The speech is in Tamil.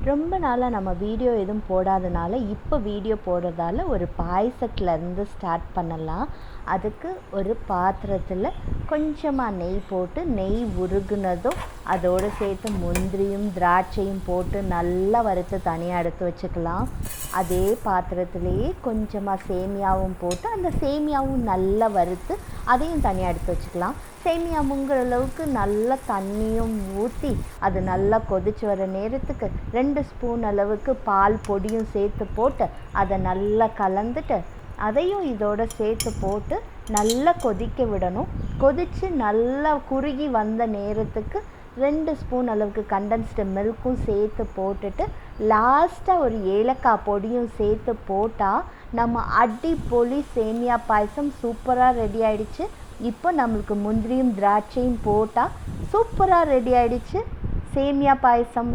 ரொம்ப நாளாக நம்ம வீடியோ எதுவும் போடாதனால இப்போ வீடியோ போடுறதால ஒரு பாயசத்துலேருந்து ஸ்டார்ட் பண்ணலாம். அதுக்கு ஒரு பாத்திரத்தில் கொஞ்சமாக நெய் போட்டு நெய் உருகுனதும் அதோடு சேர்த்து முந்திரியும் திராட்சையும் போட்டு நல்லா வறுத்து தனியாக எடுத்து வச்சுக்கலாம். அதே பாத்திரத்திலேயே கொஞ்சமாக சேமியாவும் போட்டு அந்த சேமியாவும் நல்லா வறுத்து அதையும் தனியாக எடுத்து வச்சுக்கலாம். சேமியா முங்குற அளவுக்கு நல்லா தண்ணியும் ஊற்றி அது நல்லா கொதிச்சு வர நேரத்துக்கு 2 ஸ்பூன் அளவுக்கு பால் பொடியும் சேர்த்து போட்டு அதை நல்லா கலந்துட்டு அதையும் இதோட சேர்த்து போட்டு நல்லா கொதிக்க விடணும். கொதித்து நல்லா குறுகி வந்த நேரத்துக்கு 2 ஸ்பூன் அளவுக்கு கண்டென்ஸ்டு மில்க்கும் சேர்த்து போட்டுட்டு லாஸ்ட்டாக ஒரு ஏலக்காய் பொடியும் சேர்த்து போட்டால் நம்ம அடிப்பொலி சேமியா பாயசம் சூப்பராக ரெடி ஆயிடுச்சு. இப்போ நம்மளுக்கு முந்திரியும் திராட்சையும் போட்டால் சூப்பராக ரெடி ஆயிடுச்சு சேமியா பாயசம்.